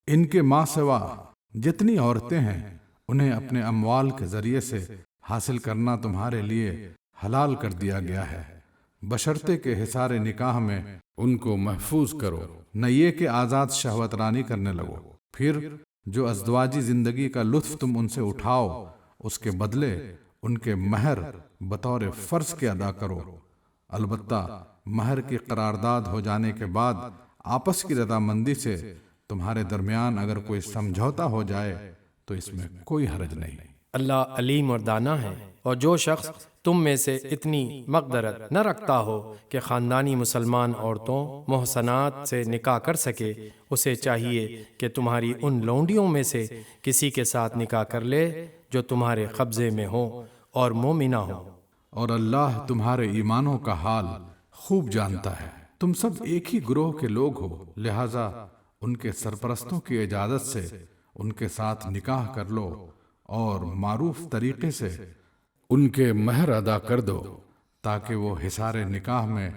ان کے ماں سوا جتنی عورتیں ہیں انہیں اپنے اموال کے ذریعے سے حاصل کرنا تمہارے لیے حلال کر دیا گیا ہے، بشرطے کہ حصار نکاح میں ان کو محفوظ کرو، نہ یہ کہ آزاد شہوت رانی کرنے لگو۔ پھر جو ازدواجی زندگی کا لطف تم ان سے اٹھاؤ اس کے بدلے ان کے مہر بطور فرض کے ادا کرو، البتہ مہر کی قرارداد ہو جانے کے بعد آپس کی رضامندی سے تمہارے درمیان اگر کوئی سمجھوتا ہو جائے تو اس میں کوئی حرج نہیں۔ اللہ علیم اور دانا ہے۔ اور جو شخص تم میں سے اتنی مقدرت نہ رکھتا ہو کہ خاندانی مسلمان عورتوں محسنات سے نکاح کر سکے، اسے چاہیے کہ تمہاری ان لونڈیوں میں سے کسی کے ساتھ نکاح کر لے جو تمہارے قبضے میں ہو اور مومنہ ہو۔ اور اللہ تمہارے ایمانوں کا حال خوب جانتا ہے۔ تم سب ایک ہی گروہ کے لوگ ہو، لہذا ان کے سرپرستوں کی اجازت سے ان کے ساتھ نکاح کر لو اور معروف طریقے سے ان کے مہر ادا کر دو تاکہ وہ حصار نکاح میں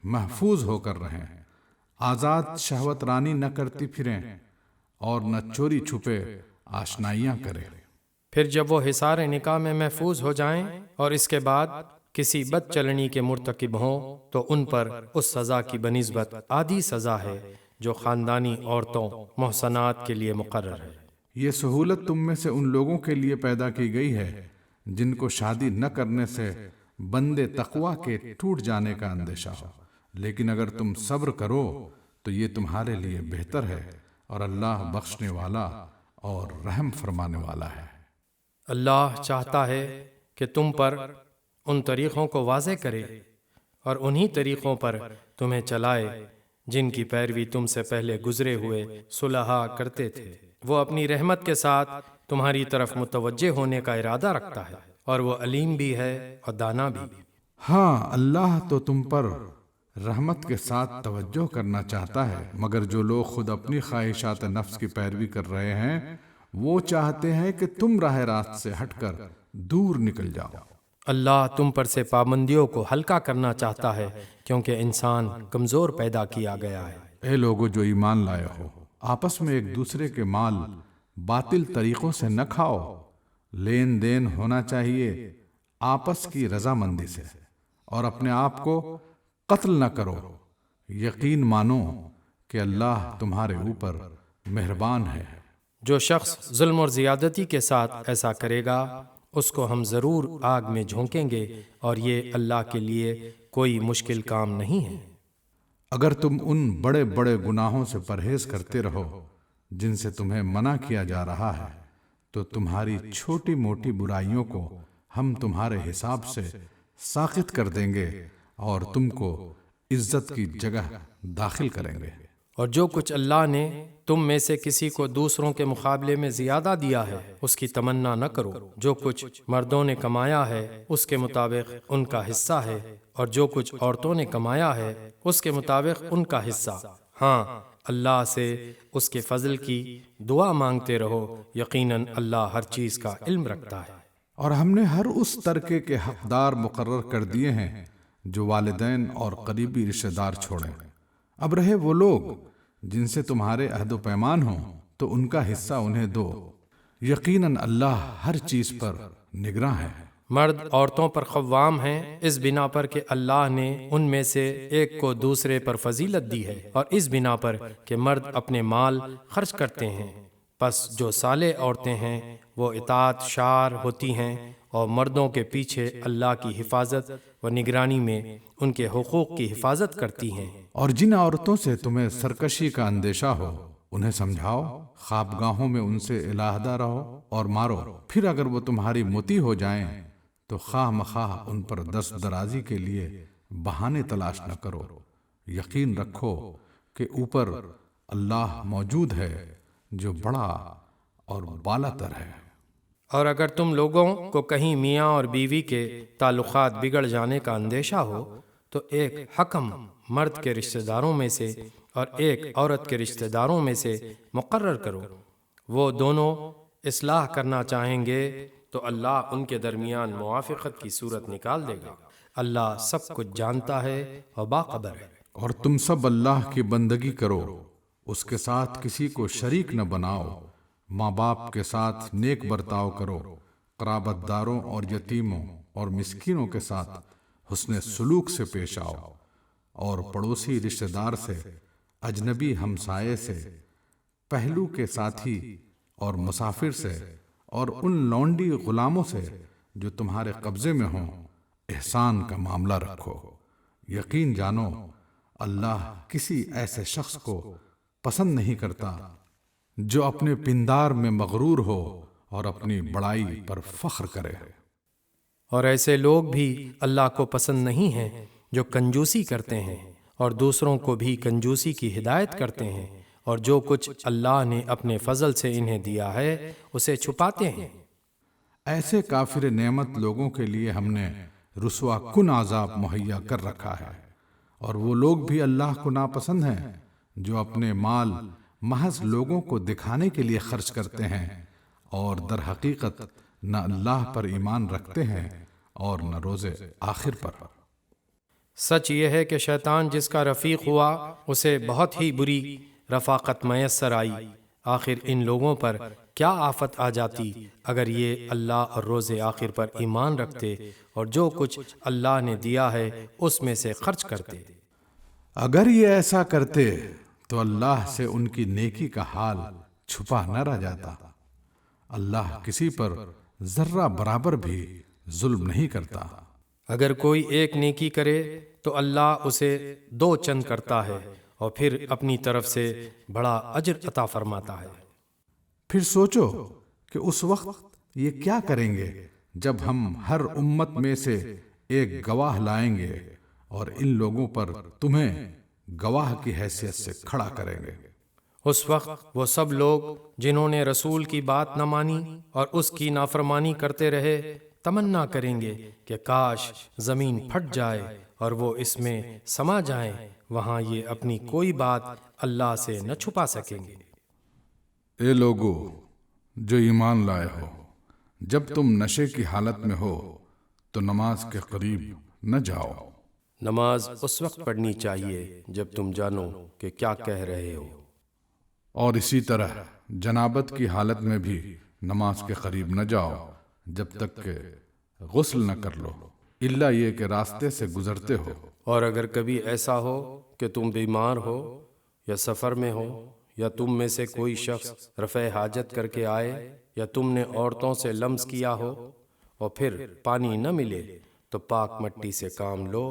محفوظ ہو کر رہیں، آزاد شہوت رانی نہ کرتی پھریں اور نہ چوری چھپے آشنائیاں کریں۔ پھر جب وہ حصار نکاح میں محفوظ ہو جائیں اور اس کے بعد کسی بد چلنی کے مرتکب ہوں تو ان پر اس سزا کی بنسبت آدھی سزا ہے جو خاندانی عورتوں محسنات کے لیے مقرر ہے۔ یہ سہولت تم میں سے ان لوگوں کے لیے پیدا کی گئی ہے جن کو شادی نہ کرنے سے بندے تقوی کے ٹوٹ جانے کا اندیشہ ہو، لیکن اگر تم صبر کرو تو یہ تمہارے لیے بہتر ہے، اور اللہ بخشنے والا اور رحم فرمانے والا ہے۔ اللہ چاہتا ہے کہ تم پر ان طریقوں کو واضح کرے اور انہی طریقوں پر تمہیں چلائے جن کی پیروی تم سے پہلے گزرے ہوئے صلحاء کرتے تھے۔ وہ اپنی رحمت کے ساتھ تمہاری طرف متوجہ ہونے کا ارادہ رکھتا ہے اور وہ علیم بھی ہے اور دانا بھی۔ ہاں، اللہ تو تم پر رحمت کے ساتھ توجہ کرنا چاہتا ہے، مگر جو لوگ خود اپنی خواہشات نفس کی پیروی کر رہے ہیں وہ چاہتے ہیں کہ تم راہ راست سے ہٹ کر دور نکل جاؤ۔ اللہ تم پر سے پابندیوں کو ہلکا کرنا چاہتا ہے کیونکہ انسان کمزور پیدا کیا گیا ہے۔ اے لوگو جو ایمان لائے ہو، آپس میں ایک دوسرے کے مال باطل طریقوں سے نہ کھاؤ، لین دین ہونا چاہیے آپس کی رضامندی سے، اور اپنے آپ کو قتل نہ کرو، یقین مانو کہ اللہ تمہارے اوپر مہربان ہے۔ جو شخص ظلم اور زیادتی کے ساتھ ایسا کرے گا اس کو ہم ضرور آگ میں جھونکیں گے، اور یہ اللہ کے لیے کوئی مشکل کام نہیں ہے۔ اگر تم ان بڑے بڑے گناہوں سے پرہیز کرتے رہو جن سے تمہیں منع کیا جا رہا ہے تو تمہاری چھوٹی موٹی برائیوں کو ہم تمہارے حساب سے ساقط کر دیں گے اور تم کو عزت کی جگہ داخل کریں گے۔ اور جو کچھ اللہ نے تم میں سے کسی کو دوسروں کے مقابلے میں زیادہ دیا ہے اس کی تمنا نہ کرو، جو کچھ مردوں نے کمایا ہے اس کے مطابق ان کا حصہ ہے، اور جو کچھ عورتوں نے کمایا ہے اس کے مطابق ان کا حصہ۔ ہاں، اللہ سے اس کے فضل کی دعا مانگتے رہو، یقیناً اللہ ہر چیز کا علم رکھتا ہے۔ اور ہم نے ہر اس ترکے کے حقدار مقرر کر دیے ہیں جو والدین اور قریبی رشتہ دار چھوڑیں۔ اب رہے وہ لوگ جن سے تمہارے عہد و پیمان ہوں تو ان کا حصہ انہیں دو، یقیناً اللہ ہر چیز پر نگراں ہے۔ مرد عورتوں پر قوام ہیں اس بنا پر کہ اللہ نے ان میں سے ایک کو دوسرے پر فضیلت دی ہے، اور اس بنا پر کہ مرد اپنے مال خرچ کرتے ہیں۔ پس جو صالح عورتیں ہیں وہ اطاعت شار ہوتی ہیں اور مردوں کے پیچھے اللہ کی حفاظت و نگرانی میں ان کے حقوق کی حفاظت کرتی ہیں۔ اور جن عورتوں سے تمہیں سرکشی کا اندیشہ ہو انہیں سمجھاؤ، خوابگاہوں میں ان سے علیحدہ رہو اور مارو، پھر اگر وہ تمہاری مطیع ہو جائیں تو خواہ مخواہ ان پر دست درازی کے لیے بہانے تلاش نہ کرو، یقین رکھو کہ اوپر اللہ موجود ہے جو بڑا اور بالا تر ہے۔ اور اگر تم لوگوں کو کہیں میاں اور بیوی کے تعلقات بگڑ جانے کا اندیشہ ہو تو ایک حکم مرد کے رشتہ داروں میں سے اور ایک عورت کے رشتہ داروں میں سے مقرر کرو، وہ دونوں اصلاح کرنا چاہیں گے تو اللہ ان کے درمیان موافقت کی صورت نکال دے گا۔ اللہ سب کچھ جانتا ہے اور باخبر ہے۔ اور تم سب اللہ کی بندگی کرو، اس کے ساتھ کسی کو شریک نہ بناؤ، ماں باپ کے ساتھ نیک برتاؤ کرو، قرابت داروں اور یتیموں اور مسکینوں کے ساتھ حسن سلوک سے پیش آؤ، اور پڑوسی رشتہ دار سے، اجنبی ہمسائے سے، پہلو کے ساتھی اور مسافر سے، اور ان لونڈی غلاموں سے جو تمہارے قبضے میں ہوں، احسان کا معاملہ رکھو۔ یقین جانو اللہ کسی ایسے شخص کو پسند نہیں کرتا جو اپنے پندار میں مغرور ہو اور اپنی بڑائی پر فخر کرے۔ اور ایسے لوگ بھی اللہ کو پسند نہیں ہیں جو کنجوسی کرتے ہیں اور دوسروں کو بھی کنجوسی کی ہدایت کرتے ہیں، اور جو کچھ اللہ نے اپنے فضل سے انہیں دیا ہے اسے چھپاتے ہیں۔ ایسے کافر نعمت لوگوں کے لیے ہم نے رسوا کن عذاب مہیا کر رکھا ہے، اور وہ لوگ بھی اللہ کو ناپسند ہیں جو اپنے مال محض لوگوں کو دکھانے کے لیے خرچ کرتے ہیں، اور در حقیقت نہ اللہ پر ایمان رکھتے ہیں اور نہ روز آخر پر۔ سچ یہ ہے کہ شیطان جس کا رفیق ہوا اسے بہت ہی بری رفاقت میسر آئی۔ آخر ان لوگوں پر کیا آفت آ جاتی اگر یہ اللہ اور روز آخر پر ایمان رکھتے اور جو کچھ اللہ نے دیا ہے اس میں سے خرچ کرتے۔ اگر یہ ایسا کرتے تو اللہ سے ان کی نیکی کا حال چھپا نہ رہ جاتا۔ اللہ کسی پر ذرہ برابر بھی ظلم نہیں کرتا۔ اگر کوئی ایک نیکی کرے تو اللہ اسے 2 چند کرتا ہے اور پھر اپنی طرف سے بڑا اجر عطا فرماتا ہے۔ پھر سوچو کہ اس وقت یہ کیا کریں گے جب ہم ہر امت میں سے ایک گواہ لائیں گے اور ان لوگوں پر تمہیں گواہ کی حیثیت سے کھڑا کریں گے۔ اس وقت وہ سب لوگ جنہوں نے رسول کی بات نہ مانی اور اس کی نافرمانی کرتے رہے تمنا کریں گے کہ کاش زمین پھٹ جائے اور وہ اس میں سما جائیں، وہاں یہ اپنی کوئی بات اللہ سے نہ چھپا سکیں گے۔ اے لوگو جو ایمان لائے ہو، جب تم نشے کی حالت میں ہو تو نماز کے قریب نہ جاؤ۔ نماز اس وقت پڑھنی چاہیے جب تم جانو کہ کیا کہہ رہے ہو۔ اور اسی طرح جنابت کی حالت میں بھی نماز کے قریب نہ جاؤ جب تک کہ غسل نہ کر لو، الا یہ کہ راستے سے گزرتے ہو۔ اور اگر کبھی ایسا ہو کہ تم بیمار ہو یا سفر میں ہو یا تم میں سے کوئی شخص رفع حاجت کر کے آئے یا تم نے عورتوں سے لمس کیا ہو اور پھر پانی نہ ملے تو پاک مٹی سے کام لو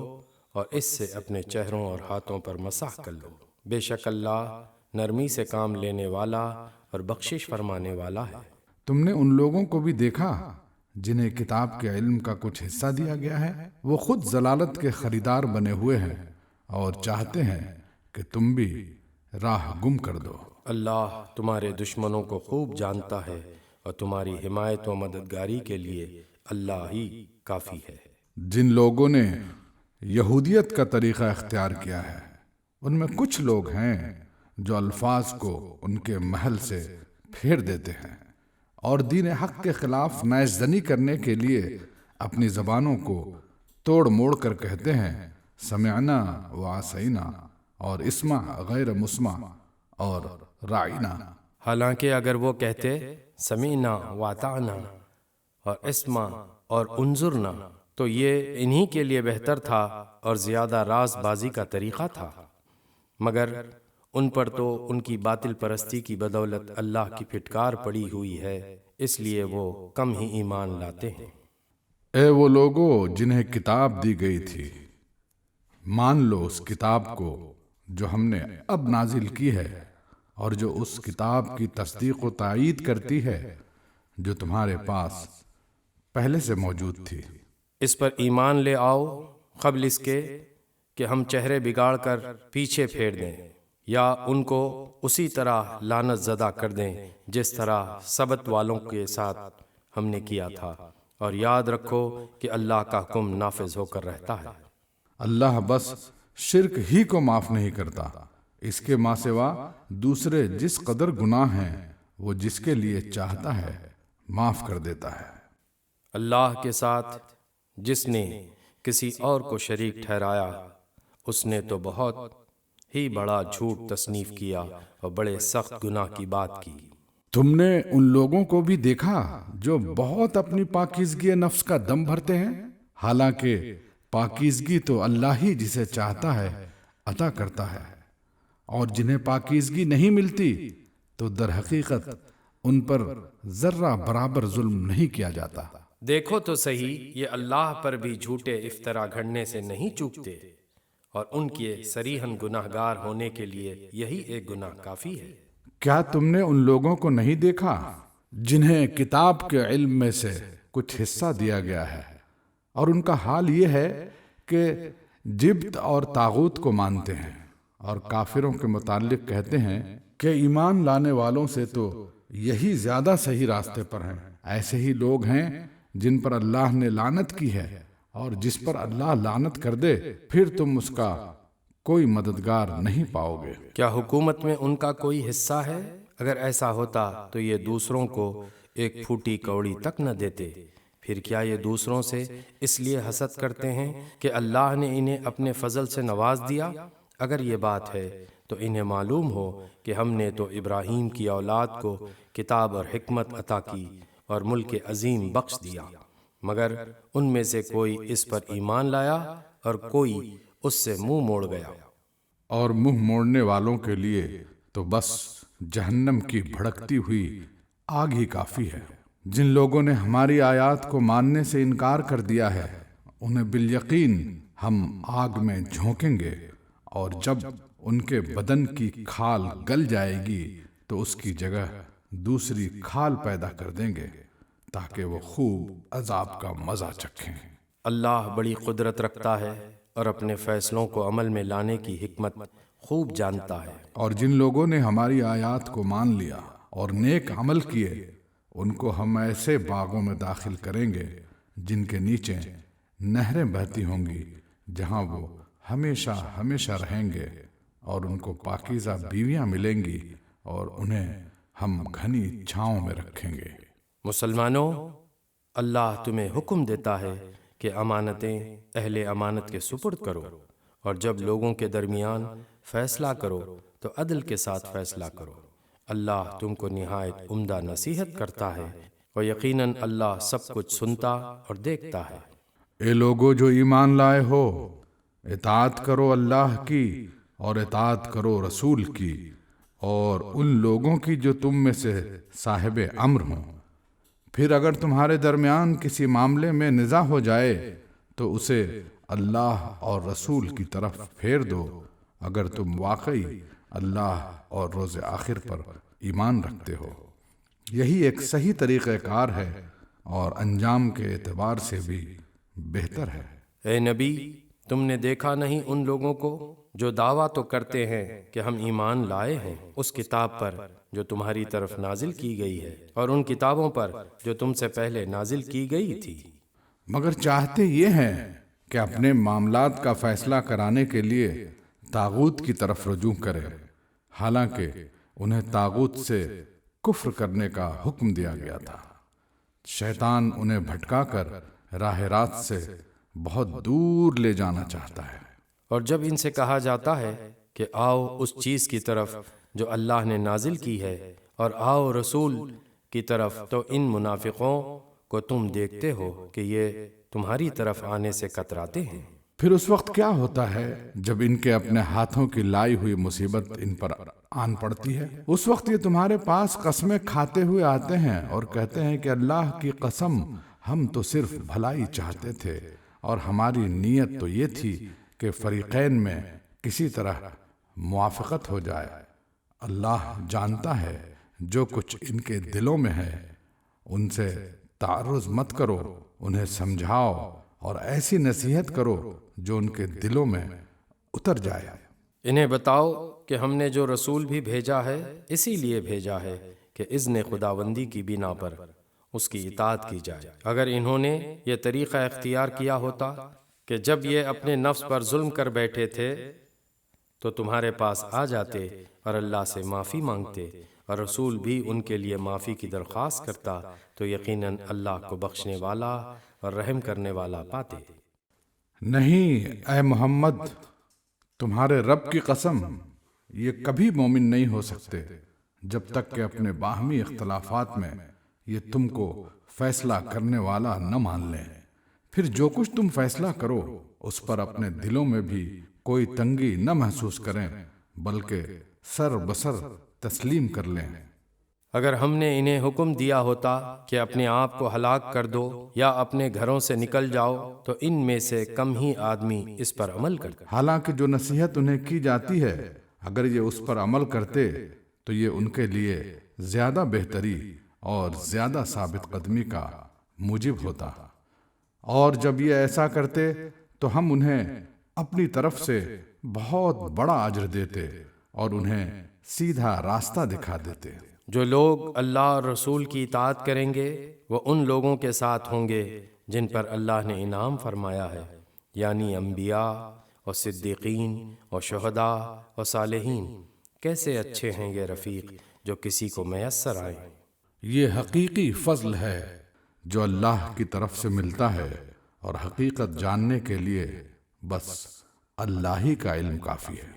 اور اس سے اپنے چہروں اور ہاتھوں پر مسح کر لو۔ بے شک اللہ نرمی سے کام لینے والا اور بخشش فرمانے والا ہے۔ تم نے ان لوگوں کو بھی دیکھا جنہیں کتاب کے علم کا کچھ حصہ دیا گیا ہے، وہ خود ضلالت کے خریدار بنے ہوئے ہیں اور چاہتے ہیں کہ تم بھی راہ گم کر دو۔ اللہ تمہارے دشمنوں کو خوب جانتا ہے اور تمہاری حمایت و مددگاری کے لیے اللہ ہی کافی ہے۔ جن لوگوں نے یہودیت کا طریقہ اختیار کیا ہے ان میں کچھ لوگ ہیں جو الفاظ کو ان کے محل سے پھیر دیتے ہیں اور دین حق کے خلاف نیز زنی کرنے کے لیے اپنی زبانوں کو توڑ موڑ کر کہتے ہیں سمعنا وعصینا اور اسمع غیر مسمع اور راعینا۔ حالانکہ اگر وہ کہتے سمینا واطعنا اور اسمع اور انظرنا تو یہ انہی کے لیے بہتر تھا اور زیادہ راز بازی کا طریقہ تھا، مگر ان پر تو ان کی باطل پرستی کی بدولت اللہ کی پھٹکار پڑی ہوئی ہے، اس لیے وہ کم ہی ایمان لاتے ہیں۔ اے وہ لوگو جنہیں کتاب دی گئی تھی، مان لو اس کتاب کو جو ہم نے اب نازل کی ہے اور جو اس کتاب کی تصدیق و تائید کرتی ہے جو تمہارے پاس پہلے سے موجود تھی۔ اس پر ایمان لے آؤ قبل اس کے کہ ہم چہرے بگاڑ کر پیچھے پھیر دیں یا ان کو اسی طرح لعنت زدہ کر دیں جس طرح سبت والوں کے ساتھ ہم نے کیا تھا، اور یاد رکھو کہ اللہ کا حکم نافذ ہو کر رہتا ہے۔ اللہ بس شرک ہی کو معاف نہیں کرتا، اس کے ماں سوا دوسرے جس قدر گناہ ہیں وہ جس کے لیے چاہتا ہے معاف کر دیتا ہے۔ اللہ کے ساتھ جس نے کسی اور کو شریک ٹھہرایا اس نے تو بہت ہی بڑا جھوٹ تصنیف کیا اور بڑے سخت گناہ کی بات کی۔ تم نے ان لوگوں کو بھی دیکھا جو بہت اپنی پاکیزگی نفس کا دم بھرتے ہیں، حالانکہ پاکیزگی تو اللہ ہی جسے چاہتا ہے عطا کرتا ہے، اور جنہیں پاکیزگی نہیں ملتی تو در حقیقت ان پر ذرہ برابر ظلم نہیں کیا جاتا۔ دیکھو تو صحیح، یہ اللہ پر بھی جھوٹے افطرا گھڑنے سے نہیں چوکتے، اور ان کے صریحاً گناہ گار ہونے کے لیے یہی ایک گناہ کافی ہے۔ کیا تم نے ان لوگوں کو نہیں دیکھا جنہیں کتاب کے علم میں سے کچھ حصہ دیا گیا ہے، اور ان کا حال یہ ہے کہ جبت اور طاغوت کو مانتے ہیں، اور کافروں کے متعلق کہتے ہیں کہ ایمان لانے والوں سے تو یہی زیادہ صحیح راستے پر ہیں۔ ایسے ہی لوگ ہیں جن پر اللہ نے لعنت کی ہے، اور جس پر اللہ لعنت کر دے پھر تم اس کا کوئی مددگار نہیں پاؤ گے۔ کیا حکومت میں ان کا کوئی حصہ ہے؟ اگر ایسا ہوتا تو یہ دوسروں کو ایک پھوٹی کوڑی تک نہ دیتے۔ پھر کیا یہ دوسروں سے اس لیے حسد کرتے ہیں کہ اللہ نے انہیں اپنے فضل سے نواز دیا؟ اگر یہ بات ہے تو انہیں معلوم ہو کہ ہم نے تو ابراہیم کی اولاد کو کتاب اور حکمت عطا کی اور ملک عظیم بخش دیا، مگر ان میں سے کوئی اس پر ایمان لایا اور کوئی اس سے منہ موڑ گیا۔ اور منہ موڑنے والوں کے لیے تو بس جہنم کی بھڑکتی ہوئی آگ ہی کافی ہے۔ جن لوگوں نے ہماری آیات کو ماننے سے انکار کر دیا ہے، انہیں بالیقین ہم آگ میں جھونکیں گے، اور جب ان کے بدن کی کھال گل جائے گی تو اس کی جگہ دوسری کھال پیدا کر دیں گے تاکہ وہ خوب عذاب کا مزہ چکھیں۔ اللہ بڑی قدرت رکھتا ہے اور اپنے فیصلوں کو عمل میں لانے کی حکمت خوب جانتا ہے۔ اور جن لوگوں نے ہماری آیات کو مان لیا اور نیک عمل کیے، ان کو ہم ایسے باغوں میں داخل کریں گے جن کے نیچے نہریں بہتی ہوں گی، جہاں وہ ہمیشہ ہمیشہ رہیں گے، اور ان کو پاکیزہ بیویاں ملیں گی، اور انہیں ہم گھنی چھاؤں میں رکھیں گے۔ مسلمانوں، اللہ تمہیں حکم دیتا ہے کہ امانتیں اہل امانت کے سپرد کرو، اور جب لوگوں کے درمیان فیصلہ کرو تو عدل کے ساتھ فیصلہ کرو۔ اللہ تم کو نہایت عمدہ نصیحت کرتا ہے، اور یقیناً اللہ سب کچھ سنتا اور دیکھتا ہے۔ اے لوگو جو ایمان لائے ہو، اطاعت کرو اللہ کی اور اطاعت کرو رسول کی اور ان لوگوں کی جو تم میں سے صاحب امر ہوں۔ پھر اگر تمہارے درمیان کسی معاملے میں نزاع ہو جائے تو اسے اللہ اور رسول کی طرف پھیر دو، اگر تم واقعی اللہ اور روز آخر پر ایمان رکھتے ہو۔ یہی ایک صحیح طریقہ کار ہے اور انجام کے اعتبار سے بھی بہتر ہے۔ اے نبی، تم نے دیکھا نہیں ان لوگوں کو جو دعویٰ تو کرتے ہیں کہ ہم ایمان لائے ہیں اس کتاب پر جو تمہاری طرف نازل کی گئی ہے، اور ان کتابوں پر جو تم سے پہلے نازل کی گئی تھی، مگر چاہتے یہ ہیں کہ اپنے معاملات کا فیصلہ کرانے کے لیے طاغوت کی طرف رجوع کرے، حالانکہ انہیں طاغوت سے کفر کرنے کا حکم دیا گیا تھا۔ شیطان انہیں بھٹکا کر راہ راست سے بہت دور لے جانا چاہتا ہے۔ اور جب ان سے کہا جاتا ہے کہ آؤ اس چیز کی طرف جو اللہ نے نازل کی ہے، اور آؤ رسول کی طرف، تو ان منافقوں کو تم دیکھتے ہو کہ یہ تمہاری طرف آنے سے کتراتے ہیں۔ پھر اس وقت کیا ہوتا ہے جب ان کے اپنے ہاتھوں کی لائی ہوئی مصیبت ان پر آن پڑتی ہے؟ اس وقت یہ تمہارے پاس قسمیں کھاتے ہوئے آتے ہیں اور کہتے ہیں کہ اللہ کی قسم، ہم تو صرف بھلائی چاہتے تھے، اور ہماری نیت تو یہ تھی کہ فریقین میں کسی طرح موافقت ہو جائے۔ اللہ جانتا ہے جو کچھ ان کے دلوں میں ہے۔ ان سے تعرض مت کرو، انہیں سمجھاؤ اور ایسی نصیحت کرو جو ان کے دلوں میں اتر جائے۔ انہیں بتاؤ کہ ہم نے جو رسول بھی بھیجا ہے اسی لیے بھیجا ہے کہ اذن خداوندی کی بنا پر اس کی اطاعت کی جائے۔ اگر انہوں نے یہ طریقہ اختیار کیا ہوتا کہ جب یہ اپنے نفس پر ظلم کر بیٹھے تھے تو تمہارے پاس آ جاتے اور اللہ سے معافی مانگتے، اور رسول بھی ان کے لیے معافی کی درخواست کرتا، تو یقیناً اللہ کو بخشنے والا اور رحم کرنے والا پاتے۔ نہیں اے محمد، تمہارے رب کی قسم یہ کبھی مومن نہیں ہو سکتے جب تک کہ اپنے باہمی اختلافات میں یہ تم کو فیصلہ کرنے والا نہ مان لیں۔ پھر جو کچھ تم فیصلہ کرو اس پر اپنے دلوں میں بھی کوئی تنگی نہ محسوس کریں، بلکہ سر بسر تسلیم کر لیں۔ اگر ہم نے انہیں حکم دیا ہوتا کہ اپنے آپ کو ہلاک کر دو یا اپنے گھروں سے نکل جاؤ تو ان میں سے کم ہی آدمی اس پر عمل کرتے۔ حالانکہ جو نصیحت انہیں کی جاتی ہے اگر یہ اس پر عمل کرتے تو یہ ان کے لیے زیادہ بہتری اور زیادہ ثابت قدمی کا موجب ہوتا، اور جب یہ ایسا کرتے تو ہم انہیں اپنی طرف سے بہت بڑا اجر دیتے اور انہیں سیدھا راستہ دکھا دیتے۔ جو لوگ اللہ اور رسول کی اطاعت کریں گے وہ ان لوگوں کے ساتھ ہوں گے جن پر اللہ نے انعام فرمایا ہے، یعنی انبیاء اور صدیقین اور شہداء اور صالحین۔ کیسے اچھے ہیں یہ رفیق جو کسی کو میسر آئے۔ یہ حقیقی فضل ہے جو اللہ کی طرف سے ملتا ہے، اور حقیقت جاننے کے لیے بس اللہ ہی کا علم کافی ہے۔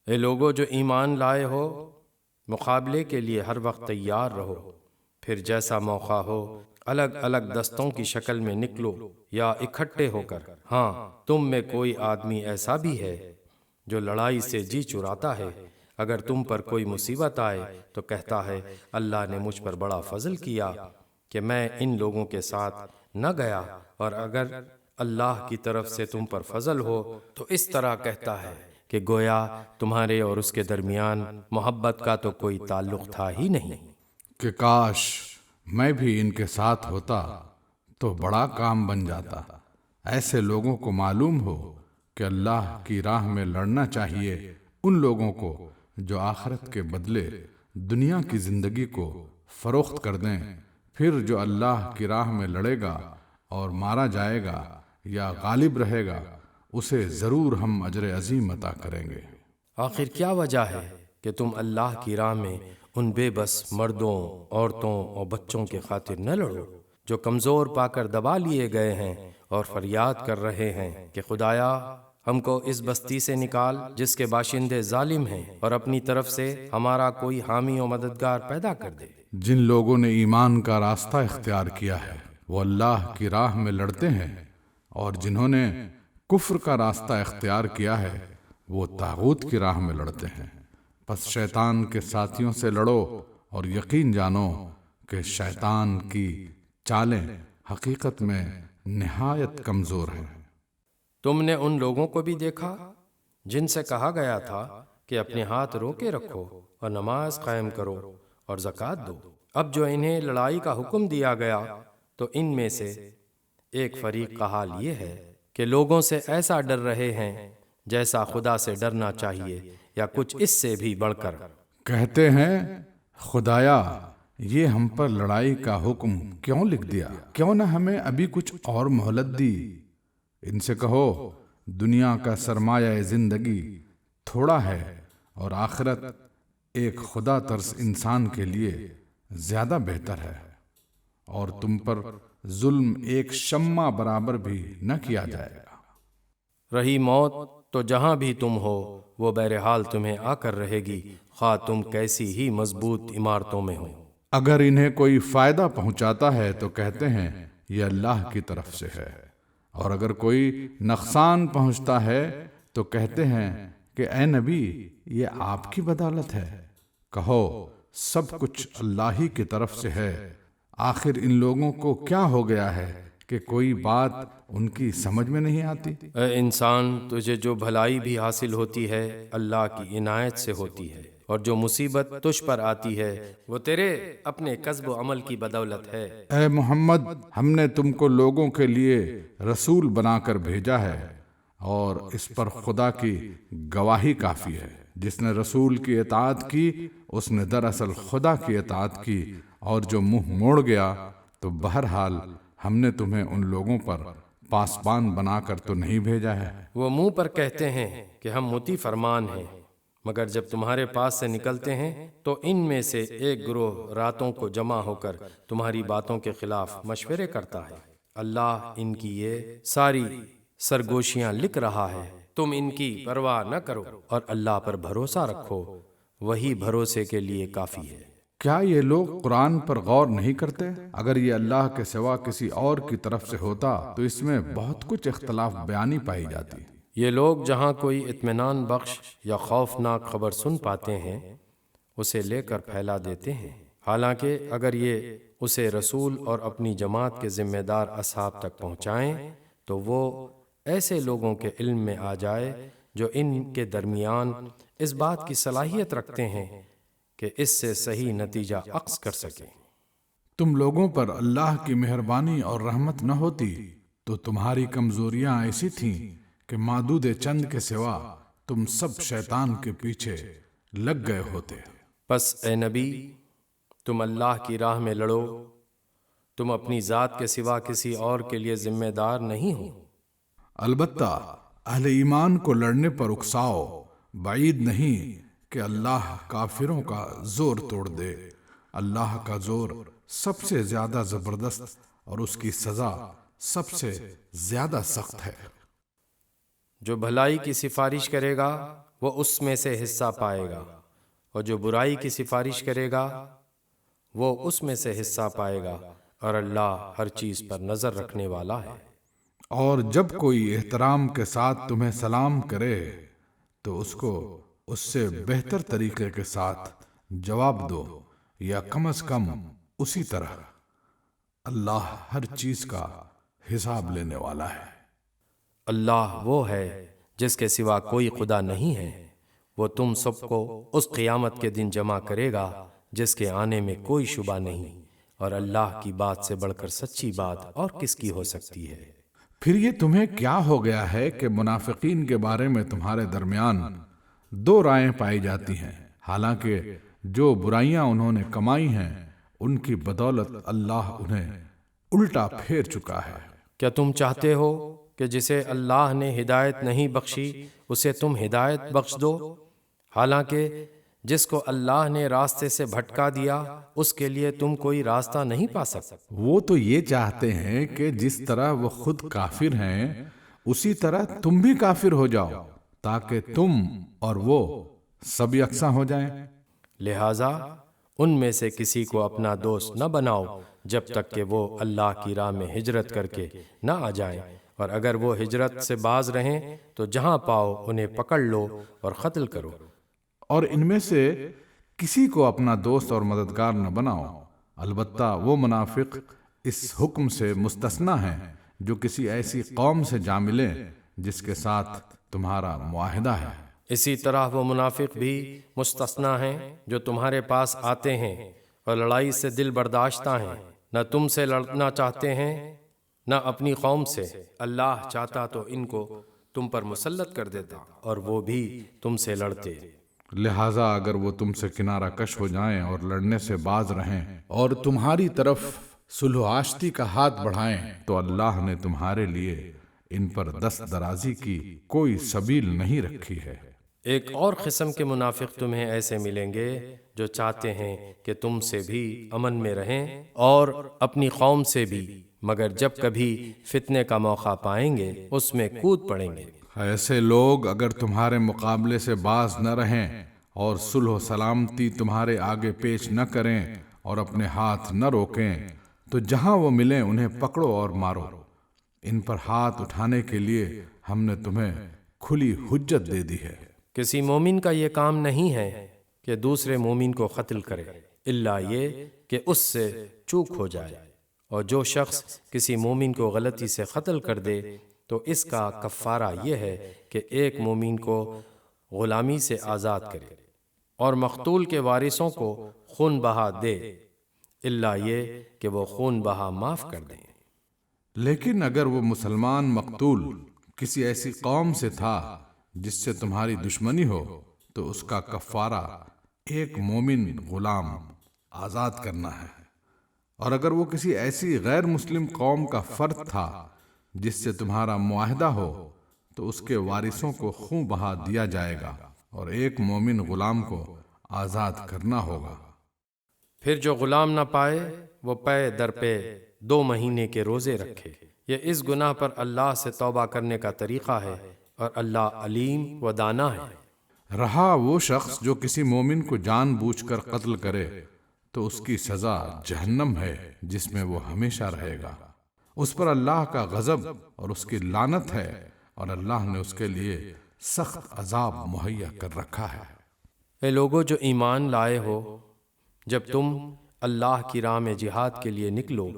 اے لوگو جو ایمان لائے ہو، مقابلے کے لیے ہر وقت تیار رہو، پھر جیسا موقع ہو الگ الگ دستوں کی شکل میں نکلو یا اکٹھے ہو کر۔ ہاں، تم میں کوئی آدمی ایسا بھی ہے جو لڑائی سے جی چراتا ہے، اگر تم پر کوئی مصیبت آئے تو کہتا ہے اللہ نے مجھ پر بڑا فضل کیا کہ میں ان لوگوں کے ساتھ نہ گیا، اور اگر اللہ کی طرف سے تم پر فضل ہو تو اس طرح کہتا ہے کہ گویا تمہارے اور اس کے درمیان محبت کا تو کوئی تعلق تھا ہی نہیں۔ کہ کاش میں بھی ان کے ساتھ ہوتا تو بڑا کام بن جاتا۔ ایسے لوگوں کو معلوم ہو کہ اللہ کی راہ میں لڑنا چاہیے ان لوگوں کو جو آخرت کے بدلے دنیا کی زندگی کو فروخت کر دیں، پھر جو اللہ کی راہ میں لڑے گا اور مارا جائے گا یا غالب رہے گا اسے ضرور ہم اجر عظیم عطا کریں گے۔ آخر کیا وجہ ہے کہ تم اللہ کی راہ میں ان بے بس مردوں، عورتوں اور بچوں کے خاطر نہ لڑو جو کمزور پا کر دبا لیے گئے ہیں اور فریاد کر رہے ہیں کہ خدایا ہم کو اس بستی سے نکال جس کے باشندے ظالم ہیں، اور اپنی طرف سے ہمارا کوئی حامی و مددگار پیدا کر دے۔ جن لوگوں نے ایمان کا راستہ اختیار کیا ہے وہ اللہ کی راہ میں لڑتے ہیں، اور جنہوں نے کفر کا راستہ اختیار کیا ہے وہ طاغوت کی راہ میں لڑتے ہیں۔ پس شیطان کے ساتھیوں سے لڑو اور یقین جانو کہ شیطان کی چالیں حقیقت میں نہایت کمزور ہیں۔ تم نے ان لوگوں کو بھی دیکھا جن سے کہا گیا تھا کہ اپنے ہاتھ روکے رکھو اور نماز قائم کرو اور زکوٰۃ دو۔ اب جو انہیں لڑائی کا حکم دیا گیا تو ان میں سے ایک فریق کا حال یہ ہے کہ لوگوں سے ایسا ڈر رہے ہیں جیسا خدا سے ڈرنا چاہیے یا کچھ اس سے بھی بڑھ کر۔ کہتے ہیں خدایا یہ ہم پر لڑائی کا حکم کیوں لکھ دیا؟ کیوں نہ ہمیں ابھی کچھ اور مہلت دی؟ ان سے کہو دنیا کا سرمایہ زندگی تھوڑا ہے اور آخرت ایک خدا ترس انسان کے لیے زیادہ بہتر ہے، اور تم پر ظلم ایک شمع برابر بھی نہ کیا جائے گا۔ رہی موت تو جہاں بھی تم ہو وہ بہرحال تمہیں آ کر رہے گی، خواہ تم کیسی ہی مضبوط عمارتوں میں ہو۔ اگر انہیں کوئی فائدہ پہنچاتا ہے تو کہتے ہیں یہ اللہ کی طرف سے ہے، اور اگر کوئی نقصان پہنچتا ہے تو کہتے ہیں کہ اے نبی یہ آپ کی بدولت ہے۔ کہو سب کچھ اللہ ہی کی طرف سے ہے۔ آخر ان لوگوں کو کیا ہو گیا ہے کہ کوئی بات ان کی سمجھ میں نہیں آتی؟ اے انسان، تجھے جو بھلائی بھی حاصل ہوتی ہے اللہ کی عنایت سے ہوتی ہے، اور جو مصیبت تجھ پر آتی ہے وہ تیرے اپنے کسب و عمل کی بدولت ہے۔ اے محمد، ہم نے تم کو لوگوں کے لیے رسول بنا کر بھیجا ہے، اور اس پر خدا کی گواہی کافی ہے۔ جس نے رسول کی اطاعت کی اس نے دراصل خدا کی اطاعت کی، اور جو منہ موڑ گیا تو بہرحال ہم نے تمہیں ان لوگوں پر پاسبان بنا کر تو نہیں بھیجا ہے۔ وہ منہ پر کہتے ہیں کہ ہم مطیع فرمان ہیں، مگر جب تمہارے پاس سے نکلتے ہیں تو ان میں سے ایک گروہ راتوں کو جمع ہو کر تمہاری باتوں کے خلاف مشورے کرتا ہے۔ اللہ ان کی یہ ساری سرگوشیاں لکھ رہا ہے تم ان کی پرواہ نہ کرو اور اللہ پر بھروسہ رکھو، وہی بھروسے کے لیے کافی ہے۔ کیا یہ لوگ قرآن پر غور نہیں کرتے؟ اگر یہ اللہ کے سوا کسی اور کی طرف سے ہوتا تو اس میں بہت کچھ اختلاف بیانی پائی جاتی۔ یہ لوگ جہاں کوئی اطمینان بخش یا خوفناک خبر سن پاتے ہیں اسے لے کر پھیلا دیتے ہیں، حالانکہ اگر یہ اسے رسول اور اپنی جماعت کے ذمہ دار اصحاب تک پہنچائیں تو وہ ایسے لوگوں کے علم میں آ جائے جو ان کے درمیان اس بات کی صلاحیت رکھتے ہیں کہ اس سے صحیح نتیجہ اخذ کر سکیں۔ تم لوگوں پر اللہ کی مہربانی اور رحمت نہ ہوتی تو تمہاری کمزوریاں ایسی تھیں کہ معدود چند کے سوا تم سب شیطان کے پیچھے لگ گئے ہوتے۔ پس اے نبی، تم اللہ کی راہ میں لڑو، تم اپنی ذات کے سوا کسی اور کے لیے ذمہ دار نہیں ہو۔ البتہ اہل ایمان کو لڑنے پر اکساؤ، بعید نہیں کہ اللہ کافروں کا زور توڑ دے۔ اللہ کا زور سب سے زیادہ زبردست اور اس کی سزا سب سے زیادہ سخت ہے۔ جو بھلائی کی سفارش کرے گا وہ اس میں سے حصہ پائے گا، اور جو برائی کی سفارش کرے گا وہ اس میں سے حصہ پائے گا، اور اللہ ہر چیز پر نظر رکھنے والا ہے۔ اور جب کوئی احترام کے ساتھ تمہیں سلام کرے تو اس کو اس سے بہتر طریقے کے ساتھ جواب دو، یا کم از کم اسی طرح۔ اللہ ہر چیز کا حساب لینے والا ہے۔ اللہ وہ ہے جس کے سوا کوئی خدا نہیں ہے، وہ تم سب کو اس قیامت کے دن جمع کرے گا جس کے آنے میں کوئی شبہ نہیں، اور اللہ کی بات سے بڑھ کر سچی بات اور کس کی ہو سکتی ہے۔ پھر یہ تمہیں کیا ہو گیا ہے کہ منافقین کے بارے میں تمہارے درمیان دو رائیں پائی جاتی ہیں، حالانکہ جو برائیاں انہوں نے کمائی ہیں ان کی بدولت اللہ انہیں الٹا پھیر چکا ہے۔ کیا تم چاہتے ہو کہ جسے اللہ نے ہدایت نہیں بخشی اسے تم ہدایت بخش دو، حالانکہ جس کو اللہ نے راستے سے بھٹکا دیا اس کے لیے تم کوئی راستہ نہیں پا سکتے؟ وہ تو یہ چاہتے ہیں کہ جس طرح وہ خود کافر ہیں اسی طرح تم بھی کافر ہو جاؤ تاکہ تم اور وہ سب یکساں ہو جائیں۔ لہٰذا ان میں سے کسی کو اپنا دوست نہ بناؤ جب تک کہ وہ اللہ کی راہ میں ہجرت کر کے نہ آ جائیں، اور اگر وہ ہجرت سے باز رہیں تو جہاں پاؤ انہیں پکڑ لو اور قتل کرو۔ اور ان میں سے کسی کو اپنا دوست اور مددگار نہ بناؤ، البتہ وہ منافق اس حکم سے مستثنی ہیں جو کسی ایسی قوم سے جا ملیں جس کے ساتھ تمہارا معاہدہ ہے۔ اسی طرح وہ منافق بھی مستثنی ہیں جو تمہارے پاس آتے ہیں اور لڑائی سے دل برداشتہ ہیں، نہ تم سے لڑنا چاہتے ہیں نہ اپنی قوم سے۔ اللہ چاہتا تو ان کو تم پر مسلط کر دیتا اور وہ بھی تم سے لڑتے۔ لہٰذا اگر وہ تم سے کنارہ کش ہو جائیں اور لڑنے سے باز رہیں اور تمہاری طرف صلح و آشتی کا ہاتھ بڑھائیں تو اللہ نے تمہارے لیے ان پر دست درازی کی کوئی سبیل نہیں رکھی ہے۔ ایک اور قسم کے منافق تمہیں ایسے ملیں گے جو چاہتے ہیں کہ تم سے بھی امن میں رہیں اور اپنی قوم سے بھی، مگر جب کبھی فتنے کا موقع پائیں گے اس میں کود پڑیں گے۔ ایسے لوگ اگر تمہارے مقابلے سے باز نہ رہیں اور صلح و سلامتی تمہارے آگے پیش نہ کریں اور اپنے ہاتھ نہ روکیں تو جہاں وہ ملیں انہیں پکڑو اور مارو۔ ان پر ہاتھ اٹھانے کے لیے ہم نے تمہیں کھلی حجت دے دی ہے۔ کسی مومن کا یہ کام نہیں ہے کہ دوسرے مومن کو قتل کرے الا یہ کہ اس سے چوک ہو جائے، اور جو شخص کسی مومن کو غلطی سے قتل کر دے تو اس کا کفارہ یہ ہے کہ ایک مومن کو غلامی سے آزاد کرے اور مقتول کے وارثوں کو خون بہا دے، الا یہ کہ وہ خون بہا معاف کر دیں۔ لیکن اگر وہ مسلمان مقتول کسی ایسی قوم سے تھا جس سے تمہاری دشمنی ہو تو اس کا کفارہ ایک مومن غلام آزاد کرنا ہے، اور اگر وہ کسی ایسی غیر مسلم قوم کا فرد تھا جس سے تمہارا معاہدہ ہو تو اس کے وارثوں کو خون بہا دیا جائے گا اور ایک مومن غلام کو آزاد کرنا ہوگا۔ پھر جو غلام نہ پائے وہ پے در پے 2 مہینے کے روزے رکھے۔ یہ اس گناہ پر اللہ سے توبہ کرنے کا طریقہ ہے اور اللہ علیم و دانا ہے۔ رہا وہ شخص جو کسی مومن کو جان بوجھ کر قتل کرے تو اس کی سزا جہنم ہے جس میں وہ ہمیشہ رہے گا، اس پر اللہ کا غضب اور اس کی لعنت ہے، اور اللہ نے اس کے لیے سخت عذاب مہیا کر رکھا ہے۔ اے لوگو جو ایمان لائے ہو، جب تم اللہ کی راہ میں جہاد کے لیے نکلو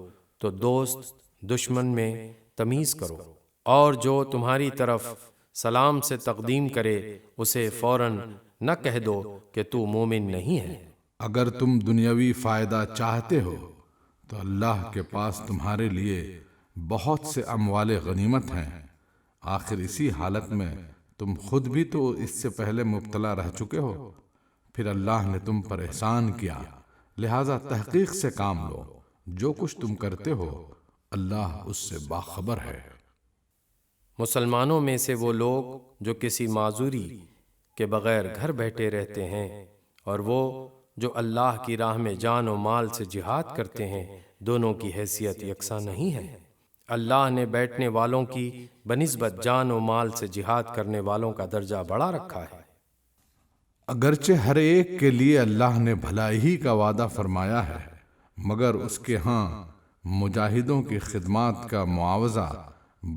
تو دوست دشمن میں تمیز کرو، اور جو تمہاری طرف سلام سے تقدیم کرے اسے فوراً نہ کہہ دو کہ تو مومن نہیں ہے۔ اگر تم دنیاوی فائدہ چاہتے ہو تو اللہ کے پاس تمہارے لیے بہت سے اموال غنیمت ہیں، آخر اسی حالت میں تم خود بھی تو اس سے پہلے مبتلا رہ چکے ہو، پھر اللہ نے تم پر احسان کیا، لہذا تحقیق سے کام لو، جو کچھ تم کرتے ہو اللہ اس سے باخبر ہے۔ مسلمانوں میں سے وہ لوگ جو کسی معذوری کے بغیر گھر بیٹھے رہتے ہیں، اور وہ جو اللہ کی راہ میں جان و مال سے جہاد کرتے ہیں، دونوں کی حیثیت یکساں نہیں ہے۔ اللہ نے بیٹھنے والوں کی بنسبت جان و مال سے جہاد کرنے والوں کا درجہ بڑھا رکھا ہے۔ اگرچہ ہر ایک کے لیے اللہ نے بھلائی ہی کا وعدہ فرمایا ہے، مگر اس کے ہاں مجاہدوں کی خدمات کا معاوضہ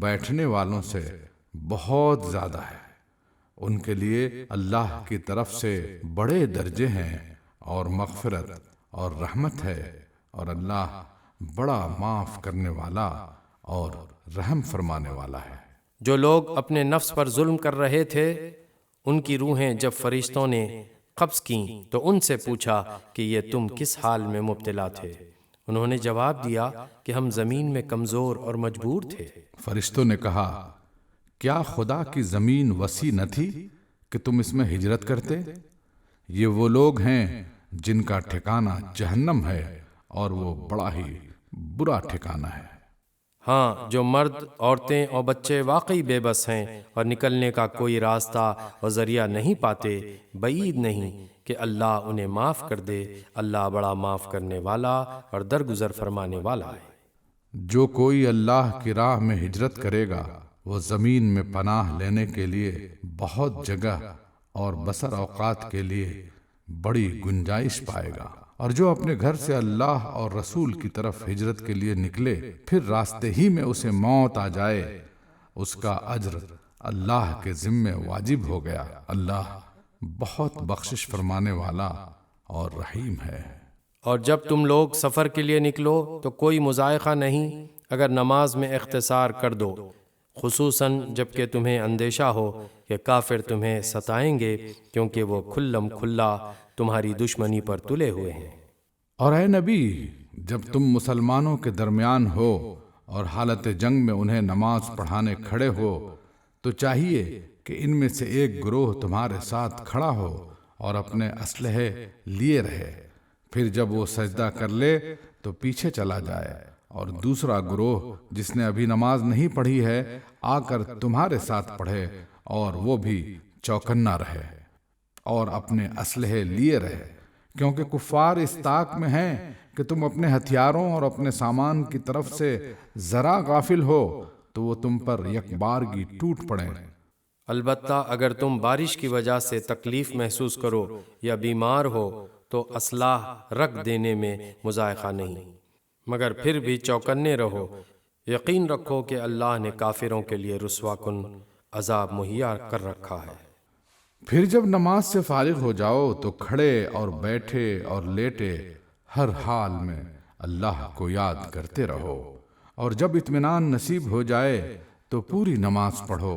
بیٹھنے والوں سے بہت زیادہ ہے۔ ان کے لیے اللہ کی طرف سے بڑے درجے ہیں اور مغفرت اور رحمت ہے، اور اللہ بڑا معاف کرنے والا اور رحم فرمانے والا ہے۔ جو لوگ اپنے نفس پر ظلم کر رہے تھے، ان کی روحیں جب فرشتوں نے قبض کیں تو ان سے پوچھا کہ یہ تم کس حال میں مبتلا تھے؟ انہوں نے جواب دیا کہ ہم زمین میں کمزور اور مجبور تھے۔ فرشتوں نے کہا، کیا خدا کی زمین وسیع نہ تھی کہ تم اس میں ہجرت کرتے؟ یہ وہ لوگ ہیں جن کا ٹھکانہ جہنم ہے، اور وہ بڑا ہی برا ٹھکانہ ہے۔ ہاں، جو مرد، عورتیں اور بچے واقعی بے بس ہیں اور نکلنے کا کوئی راستہ اور ذریعہ نہیں پاتے، بعید نہیں کہ اللہ انہیں معاف کر دے۔ اللہ بڑا معاف کرنے والا اور درگزر فرمانے والا ہے۔ جو کوئی اللہ کی راہ میں ہجرت کرے گا وہ زمین میں پناہ لینے کے لیے بہت جگہ اور بسر اوقات کے لیے بڑی گنجائش پائے گا، اور جو اپنے گھر سے اللہ اور رسول کی طرف ہجرت کے لیے نکلے پھر راستے ہی میں اسے موت آ جائے، اس کا اجر اللہ کے ذمے واجب ہو گیا۔ اللہ بہت بخشش فرمانے والا اور رحیم ہے۔ اور جب تم لوگ سفر کے لیے نکلو تو کوئی مضائقہ نہیں اگر نماز میں اختصار کر دو، خصوصاً جب کہ تمہیں اندیشہ ہو کہ کافر تمہیں ستائیں گے، کیونکہ وہ کھلم کھلا تمہاری دشمنی پر تلے ہوئے ہیں۔ اور اے نبی، جب تم مسلمانوں کے درمیان ہو اور حالت جنگ میں انہیں نماز پڑھانے کھڑے ہو تو چاہیے کہ ان میں سے ایک گروہ تمہارے ساتھ کھڑا ہو اور اپنے اسلحے لیے رہے، پھر جب وہ سجدہ کر لے تو پیچھے چلا جائے، اور دوسرا گروہ جس نے ابھی نماز نہیں پڑھی ہے آ کر تمہارے ساتھ پڑھے، اور وہ بھی چوکنا رہے اور اپنے اسلحے لیے رہے، کیونکہ کفار اس طاق میں ہیں کہ تم اپنے ہتھیاروں اور اپنے سامان کی طرف سے ذرا غافل ہو تو وہ تم پر یک بارگی ٹوٹ پڑیں۔ البتہ اگر تم بارش کی وجہ سے تکلیف محسوس کرو یا بیمار ہو تو اسلحہ رکھ دینے میں مضائقہ نہیں، مگر پھر بھی چوکنے رہو۔ یقین رکھو کہ اللہ نے کافروں کے لیے رسوا کن عذاب مہیا کر رکھا ہے۔ پھر جب نماز سے فارغ ہو جاؤ تو کھڑے اور بیٹھے اور لیٹے ہر حال میں اللہ کو یاد کرتے رہو، اور جب اطمینان نصیب ہو جائے تو پوری نماز پڑھو۔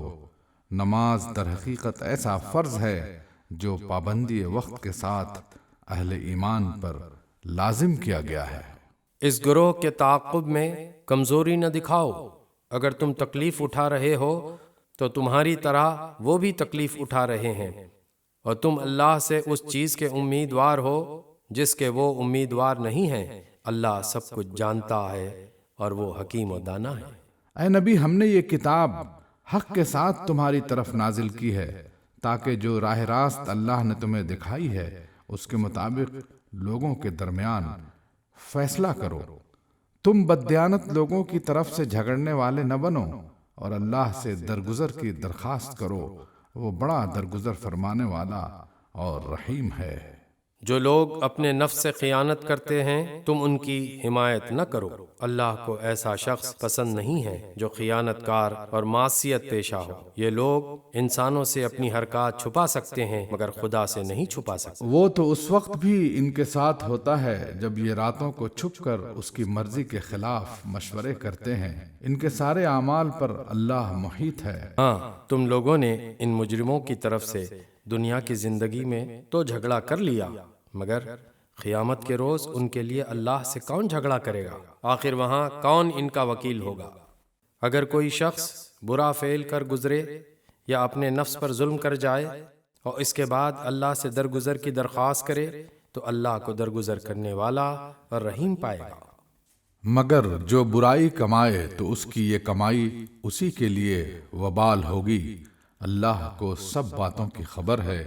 نماز در حقیقت ایسا فرض ہے جو پابندی وقت کے ساتھ اہل ایمان پر لازم کیا گیا ہے۔ اس گروہ کے تعاقب میں کمزوری نہ دکھاؤ۔ اگر تم تکلیف اٹھا رہے ہو تو تمہاری طرح وہ بھی تکلیف اٹھا رہے ہیں، اور تم اللہ سے اس چیز کے امیدوار ہو جس کے وہ امیدوار نہیں ہیں۔ اللہ سب کچھ جانتا ہے اور وہ حکیم و دانا ہے۔ اے نبی، ہم نے یہ کتاب حق کے ساتھ تمہاری طرف نازل کی ہے تاکہ جو راہ راست اللہ نے تمہیں دکھائی ہے اس کے مطابق لوگوں کے درمیان فیصلہ کرو۔ تم بددیانت لوگوں کی طرف سے جھگڑنے والے نہ بنو، اور اللہ سے درگزر کی درخواست کرو، وہ بڑا درگزر فرمانے والا اور رحیم ہے۔ جو لوگ اپنے نفس سے خیانت کرتے ہیں تم ان کی حمایت نہ کرو، اللہ کو ایسا شخص پسند نہیں ہے جو خیانت کار اور معصیت پیشہ ہو۔ یہ لوگ انسانوں سے اپنی حرکات چھپا سکتے ہیں مگر خدا سے نہیں چھپا سکتے۔ وہ تو اس وقت بھی ان کے ساتھ ہوتا ہے جب یہ راتوں کو چھپ کر اس کی مرضی کے خلاف مشورے کرتے ہیں۔ ان کے سارے اعمال پر اللہ محیط ہے۔ ہاں، تم لوگوں نے ان مجرموں کی طرف سے دنیا کی زندگی میں تو جھگڑا کر لیا، مگر قیامت کے روز ان کے لیے اللہ سے کون جھگڑا کرے گا؟ آخر وہاں کون ان کا وکیل ہوگا؟ اگر کوئی شخص برا فعل کر گزرے یا اپنے نفس پر ظلم کر جائے اور اس کے بعد اللہ سے درگزر کی درخواست کرے تو اللہ کو درگزر کرنے والا اور رحیم پائے گا۔ مگر جو برائی کمائے تو اس کی یہ کمائی اسی کے لیے وبال ہوگی۔ اللہ کو سب باتوں کی خبر ہے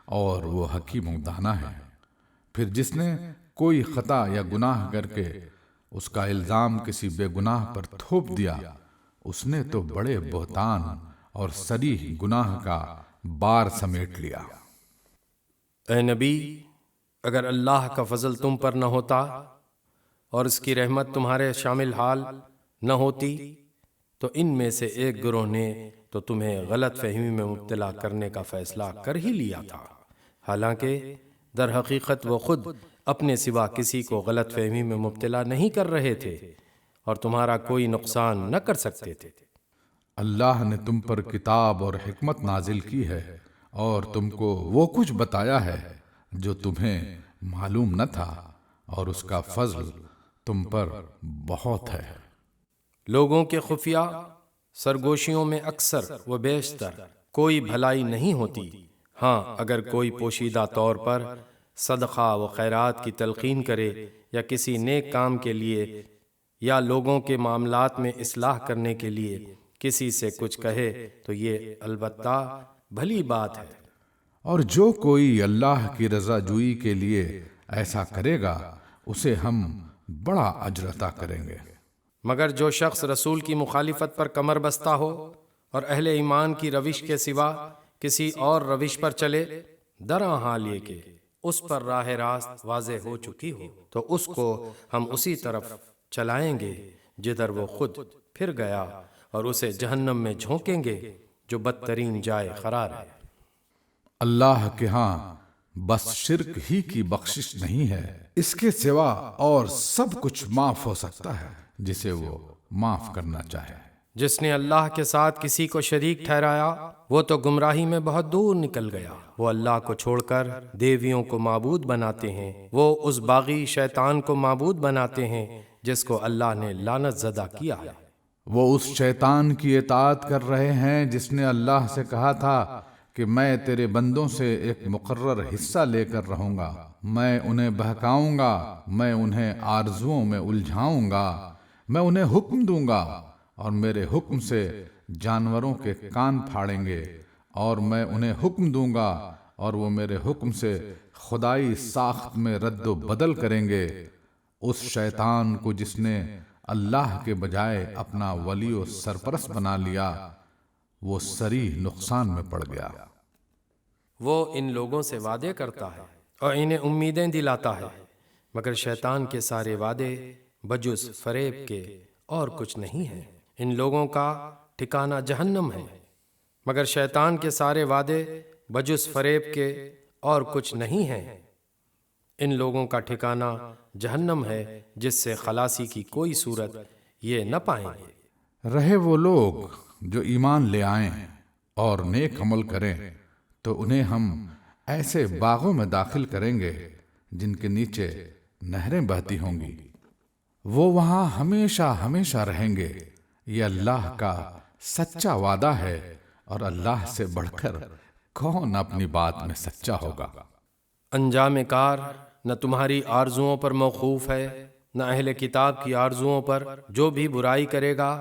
اور وہ حکیم و دانا ہے۔ پھر جس نے کوئی خطا یا گناہ کر کے اس کا الزام کسی بے گناہ پر تھوپ دیا، اس نے تو بڑے بہتان اور صریح گناہ کا بار سمیٹ لیا۔ اے نبی، اگر اللہ کا فضل تم پر نہ ہوتا اور اس کی رحمت تمہارے شامل حال نہ ہوتی تو ان میں سے ایک گروہ نے تو تمہیں غلط فہمی میں مبتلا کرنے کا فیصلہ کر ہی لیا تھا، حالانکہ در حقیقت وہ خود اپنے سوا کسی کو غلط فہمی میں مبتلا نہیں کر رہے تھے اور تمہارا کوئی نقصان نہ کر سکتے تھے۔ اللہ نے تم پر کتاب اور حکمت نازل کی ہے اور تم کو وہ کچھ بتایا ہے جو تمہیں معلوم نہ تھا، اور اس کا فضل تم پر بہت ہے۔ لوگوں کے خفیہ سرگوشیوں میں اکثر و بیشتر کوئی بھلائی نہیں ہوتی۔ ہاں، اگر کوئی پوشیدہ طور پر صدقہ و خیرات کی تلقین کرے یا کسی نیک کام کے لیے یا لوگوں کے معاملات میں اصلاح کرنے کے لیے کسی سے کچھ کہے تو یہ البتہ بھلی بات ہے۔ اور جو کوئی اللہ کی رضا جوئی کے لیے ایسا کرے گا اسے ہم بڑا اجر عطا کریں گے۔ مگر جو شخص رسول کی مخالفت پر کمر بستہ ہو اور اہل ایمان کی روش کے سوا کسی اور روش پر چلے، درا حال یہ کہ اس پر راہ راست واضح ہو چکی ہو، تو اس کو ہم اسی طرف چلائیں گے جدھر وہ خود پھر گیا، اور اسے جہنم میں جھونکیں گے جو بدترین جائے قرار ہے۔ اللہ کے ہاں بس شرک ہی کی بخشش نہیں ہے، اس کے سوا اور سب کچھ معاف ہو سکتا ہے جسے وہ معاف کرنا چاہے۔ جس نے اللہ کے ساتھ کسی کو شریک ٹھہرایا وہ تو گمراہی میں بہت دور نکل گیا۔ وہ اللہ کو چھوڑ کر دیویوں کو معبود بناتے ہیں، وہ اس باغی شیطان کو معبود بناتے ہیں جس کو اللہ نے لعنت زدہ کیا ہے۔ وہ اس شیطان کی اطاعت کر رہے ہیں جس نے اللہ سے کہا تھا کہ میں تیرے بندوں سے ایک مقرر حصہ لے کر رہوں گا، میں انہیں بہکاؤں گا، میں انہیں آرزوؤں میں الجھاؤں گا، میں انہیں حکم دوں گا اور میرے حکم سے جانوروں کے کان پھاڑیں گے، اور میں انہیں حکم دوں گا اور وہ میرے حکم سے خدائی ساخت میں رد و بدل کریں گے۔ اس شیطان کو جس نے اللہ کے بجائے اپنا ولی و سرپرست بنا لیا، وہ صریح نقصان میں پڑ گیا۔ وہ ان لوگوں سے وعدے کرتا ہے اور انہیں امیدیں دلاتا ہے، مگر شیطان کے سارے وعدے بجز فریب کے اور کچھ نہیں ہیں۔ ان لوگوں کا ٹھکانہ جہنم ہے، مگر شیطان کے سارے وعدے بجز فریب کے اور کچھ نہیں ہیں۔ ان لوگوں کا ٹھکانہ جہنم ہے جس سے خلاصی کی کوئی صورت یہ نہ پائیں گے۔ رہے وہ لوگ جو ایمان لے آئیں اور نیک عمل کریں تو انہیں ہم ایسے باغوں میں داخل کریں گے جن کے نیچے نہریں بہتی ہوں گی، وہ وہاں ہمیشہ ہمیشہ رہیں گے۔ یہ اللہ کا سچا وعدہ ہے، اور اللہ سے بڑھ کر کون اپنی بات میں سچا ہوگا۔ انجام کار نہ تمہاری آرزوؤں پر موقوف ہے نہ اہل کتاب کی آرزوؤں پر۔ جو بھی برائی کرے گا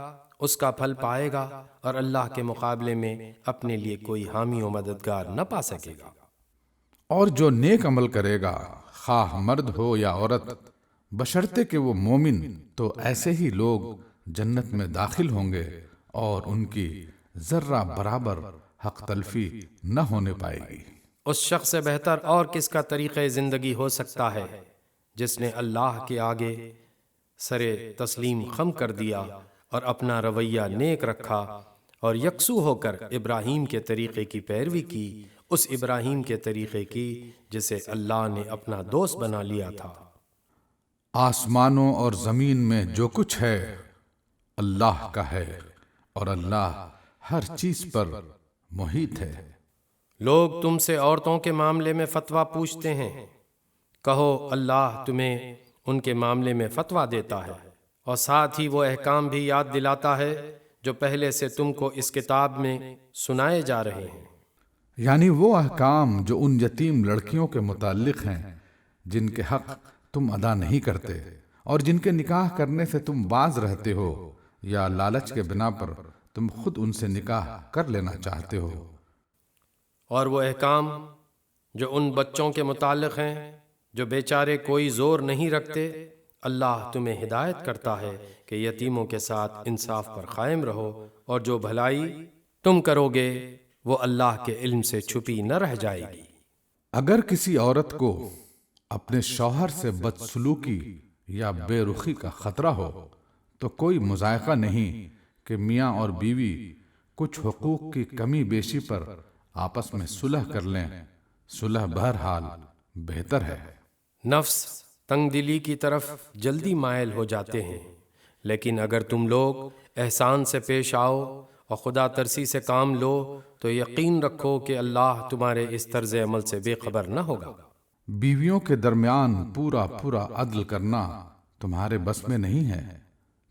اس کا پھل پائے گا، اور اللہ کے مقابلے میں اپنے لیے کوئی حامی و مددگار نہ پا سکے گا۔ اور جو نیک عمل کرے گا خواہ مرد ہو یا عورت، بشرطے کہ وہ مومن، تو ایسے ہی لوگ جنت میں داخل ہوں گے، اور ان کی ذرہ برابر حق تلفی نہ ہونے پائے گی۔ اس شخص سے بہتر اور کس کا طریقہ زندگی ہو سکتا ہے جس نے اللہ کے آگے سر تسلیم خم کر دیا اور اپنا رویہ نیک رکھا اور یکسو ہو کر ابراہیم کے طریقے کی پیروی کی، اس ابراہیم کے طریقے کی جسے اللہ نے اپنا دوست بنا لیا تھا۔ آسمانوں اور زمین میں جو کچھ ہے اللہ کا ہے، اور اللہ ہر چیز پر محیط ہے۔ لوگ تم سے عورتوں کے معاملے میں فتویٰ پوچھتے ہیں، کہو اللہ تمہیں ان کے معاملے میں فتویٰ دیتا ہے اور ساتھ ہی وہ احکام بھی یاد دلاتا ہے جو پہلے سے تم کو اس کتاب میں سنائے جا رہے ہیں۔ یعنی وہ احکام جو ان یتیم لڑکیوں کے متعلق ہیں جن کے حق تم ادا نہیں کرتے اور جن کے نکاح کرنے سے تم باز رہتے ہو، یا لالچ کے بنا پر تم خود ان سے نکاح کر لینا چاہتے ہو۔ اور وہ احکام جو ان بچوں کے متعلق ہیں جو بیچارے کوئی زور نہیں رکھتے، اللہ تمہیں ہدایت کرتا ہے کہ یتیموں کے ساتھ انصاف پر قائم رہو، اور جو بھلائی تم کرو گے وہ اللہ کے علم سے چھپی نہ رہ جائے گی۔ اگر کسی عورت کو اپنے شوہر سے بدسلوکی یا بے رخی کا خطرہ ہو تو کوئی مذائقہ نہیں کہ میاں اور بیوی کچھ حقوق کی کمی بیشی پر آپس میں صلح کر لیں۔ صلح بہرحال بہتر ہے۔ نفس تنگ دلی کی طرف جلدی مائل ہو جاتے ہیں، لیکن اگر تم لوگ احسان سے پیش آؤ اور خدا ترسی سے کام لو تو یقین رکھو کہ اللہ تمہارے اس طرز عمل سے بے خبر نہ ہوگا۔ بیویوں کے درمیان پورا عدل کرنا تمہارے بس میں نہیں ہے،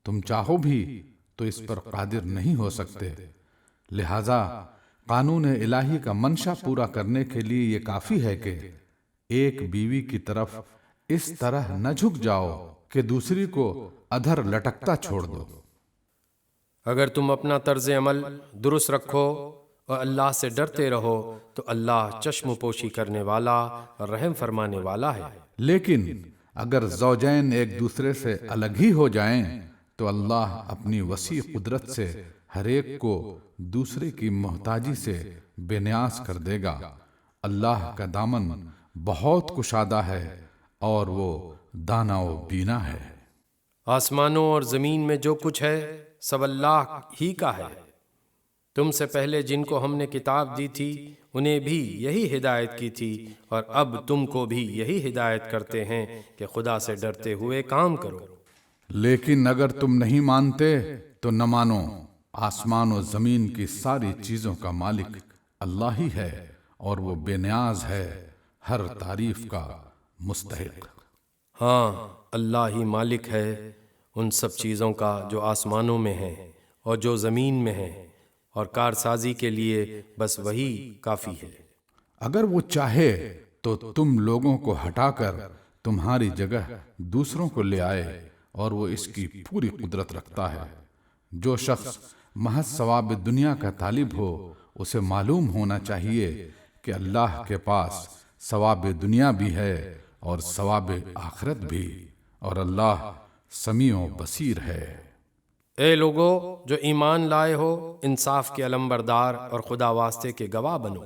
تم چاہو بھی تو اس پر قادر نہیں ہو سکتے، لہذا قانون الہی کا منشا پورا کرنے کے لیے یہ کافی ہے کہ ایک بیوی کی طرف اس طرح نہ جھک جاؤ کہ دوسری کو ادھر لٹکتا چھوڑ دو۔ اگر تم اپنا طرز عمل درست رکھو اور اللہ سے ڈرتے رہو تو اللہ چشم پوشی کرنے والا اور رحم فرمانے والا ہے۔ لیکن اگر زوجین ایک دوسرے سے الگ ہی ہو جائیں تو اللہ اپنی وسیع قدرت سے ہر ایک کو دوسرے کی محتاجی سے بے نیاز کر دے گا۔ اللہ کا دامن بہت کشادہ ہے اور وہ دانا و بینا ہے۔ آسمانوں اور زمین میں جو کچھ ہے سب اللہ ہی کا ہے۔ تم سے پہلے جن کو ہم نے کتاب دی تھی انہیں بھی یہی ہدایت کی تھی، اور اب تم کو بھی یہی ہدایت کرتے ہیں کہ خدا سے ڈرتے ہوئے کام کرو۔ لیکن اگر تم نہیں مانتے تو نہ مانو، آسمان و زمین کی ساری چیزوں کا مالک اللہ ہی ہے، اور وہ بے نیاز ہے، ہر تعریف کا مستحق۔ ہاں، اللہ ہی مالک ہے ان سب چیزوں کا جو آسمانوں میں ہیں اور جو زمین میں ہیں، اور کارسازی کے لیے بس وہی کافی ہے۔ اگر وہ چاہے تو تم لوگوں کو ہٹا کر تمہاری جگہ دوسروں کو لے آئے، اور وہ اس کی پوری قدرت رکھتا ہے۔ جو شخص محض ثواب دنیا کا طالب ہو اسے معلوم ہونا چاہیے کہ اللہ کے پاس ثواب دنیا بھی ہے اور ثواب آخرت بھی، اور اللہ سمیع و بصیر ہے۔ اے لوگو جو ایمان لائے ہو، انصاف کے علمبردار اور خدا واسطے کے گواہ بنو،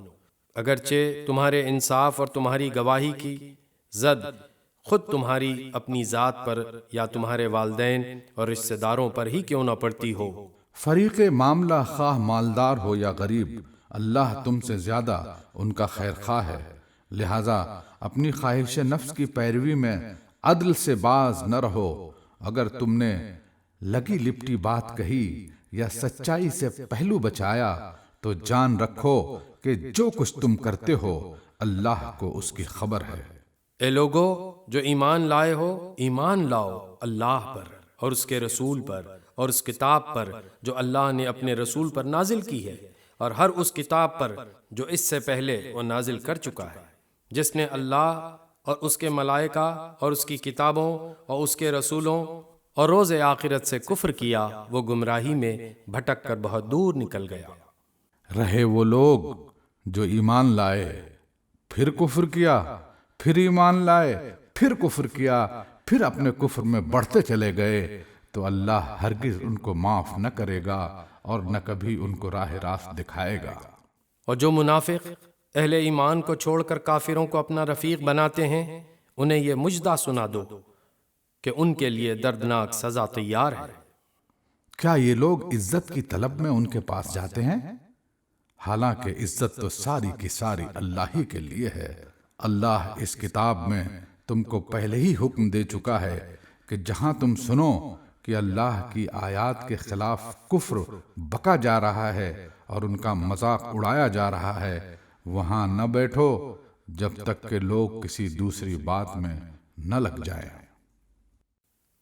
اگرچہ تمہارے انصاف اور تمہاری گواہی کی زد خود تمہاری اپنی ذات پر یا تمہارے والدین اور رشتہ داروں پر ہی کیوں نہ پڑتی ہو۔ فریق معاملہ خواہ مالدار ہو یا غریب، اللہ تم سے زیادہ ان کا خیر خواہ ہے، لہذا اپنی خواہش نفس کی پیروی میں عدل سے باز نہ رہو۔ اگر تم نے لگی لپٹی بات کہی یا سچائی سے پہلو بچایا تو جان رکھو کہ جو کچھ تم کرتے ہو اللہ کو اس کی خبر ہے۔ اے لوگو جو ایمان لائے ہو، ایمان لاؤ اللہ پر اور اس کے رسول پر اور اس کتاب پر جو اللہ نے اپنے رسول پر نازل کی ہے، اور ہر اس کتاب پر جو اس سے پہلے وہ نازل کر چکا ہے۔ جس نے اللہ اور اس کے ملائکہ اور اس کی کتابوں اور اس کے رسولوں اور روز آخرت سے کفر کیا، وہ گمراہی میں بھٹک کر بہت دور نکل گیا۔ رہے وہ لوگ جو ایمان لائے پھر کفر کیا، پھر ایمان لائے پھر کفر کیا، پھر اپنے کفر میں بڑھتے چلے گئے، تو اللہ ہرگز ان کو معاف نہ کرے گا اور نہ کبھی ان کو راہ راست دکھائے گا۔ اور جو منافق اہل ایمان کو چھوڑ کر کافروں کو اپنا رفیق بناتے ہیں انہیں یہ مجدہ سنا دو کہ ان کے لیے دردناک سزا تیار ہے۔ کیا یہ لوگ عزت کی طلب میں ان کے پاس جاتے ہیں؟ حالانکہ عزت تو ساری کی ساری اللہ ہی کے لیے ہے۔ اللہ اس کتاب میں تم کو پہلے ہی حکم دے چکا ہے کہ جہاں تم سنو کہ اللہ کی آیات کے خلاف کفر بکا جا رہا ہے اور ان کا مذاق اڑایا جا رہا ہے، وہاں نہ بیٹھو جب تک کہ لوگ کسی دوسری بات میں نہ لگ جائیں۔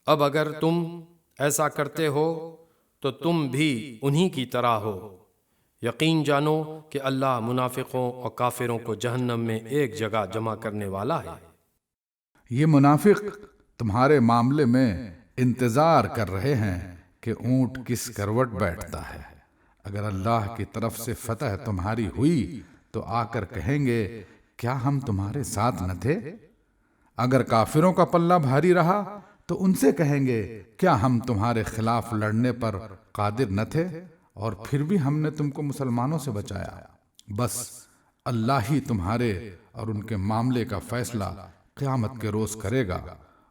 اب اگر تم ایسا کرتے ہو تو تم بھی انہی کی طرح ہو۔ یقین جانو کہ اللہ منافقوں اور کافروں کو جہنم میں ایک جگہ جمع کرنے والا ہے۔ یہ منافق تمہارے معاملے میں انتظار کر رہے ہیں کہ اونٹ کس کروٹ بیٹھتا ہے۔ اگر اللہ کی طرف سے فتح تمہاری ہوئی تو آ کر کہیں گے کیا ہم تمہارے ساتھ نہ تھے؟ اگر کافروں کا پلہ بھاری رہا تو ان سے کہیں گے کیا ہم تمہارے خلاف لڑنے پر قادر نہ تھے اور پھر بھی ہم نے تم کو مسلمانوں سے بچایا۔ بس اللہ ہی تمہارے اور ان کے معاملے کا فیصلہ قیامت کے روز کرے گا،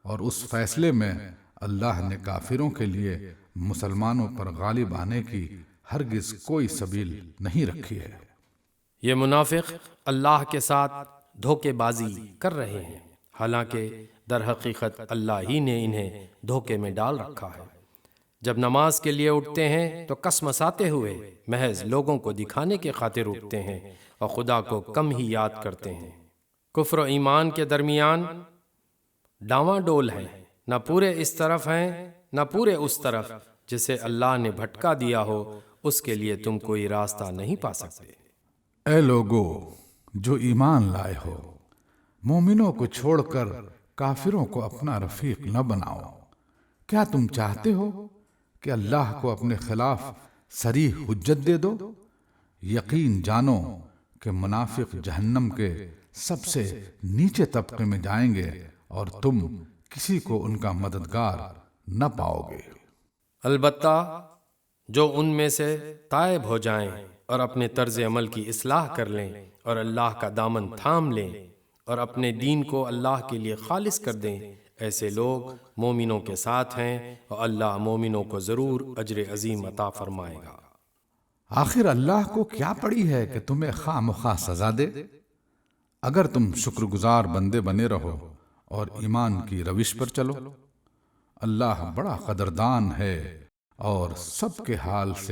اور اس فیصلے میں اللہ نے کافروں کے لیے مسلمانوں پر غالب آنے کی ہرگز کوئی سبیل نہیں رکھی ہے۔ یہ منافق اللہ کے ساتھ دھوکے بازی کر رہے ہیں، حالانکہ در حقیقت اللہ ہی نے انہیں دھوکے میں ڈال رکھا ہے۔ جب نماز کے لیے اٹھتے ہیں تو کسمساتے ہوئے محض لوگوں کو دکھانے کے خاطر اٹھتے ہیں اور خدا کو کم ہی یاد کرتے ہیں۔ کفر و ایمان کے درمیان ڈاواں ڈول ہیں، نہ پورے اس طرف ہیں نہ پورے اس طرف۔ جسے اللہ نے بھٹکا دیا ہو اس کے لیے تم کوئی راستہ نہیں پا سکتے۔ اے لوگو جو ایمان لائے ہو، مومنوں کو چھوڑ کر کافروں کو اپنا رفیق نہ بناؤ۔ کیا تم چاہتے ہو کہ اللہ کو اپنے خلاف صریح حجت دے دو؟ یقین جانو کہ منافق جہنم کے سب سے نیچے طبقے میں جائیں گے اور تم کسی کو ان کا مددگار نہ پاؤ گے۔ البتہ جو ان میں سے تائب ہو جائیں اور اپنے طرز عمل کی اصلاح کر لیں اور اللہ کا دامن تھام لیں اور اپنے دین کو اللہ کے لیے خالص کر دیں، ایسے لوگ مومنوں کے ساتھ ہیں اور اللہ مومنوں کو ضرور اجر عظیم عطا فرمائے گا۔ آخر اللہ کو کیا پڑی ہے کہ تمہیں خواہ مخواہ سزا دے؟ اگر تم شکر گزار بندے بنے رہو اور ایمان کی روش پر چلو، اللہ بڑا قدردان ہے اور سب کے حال سے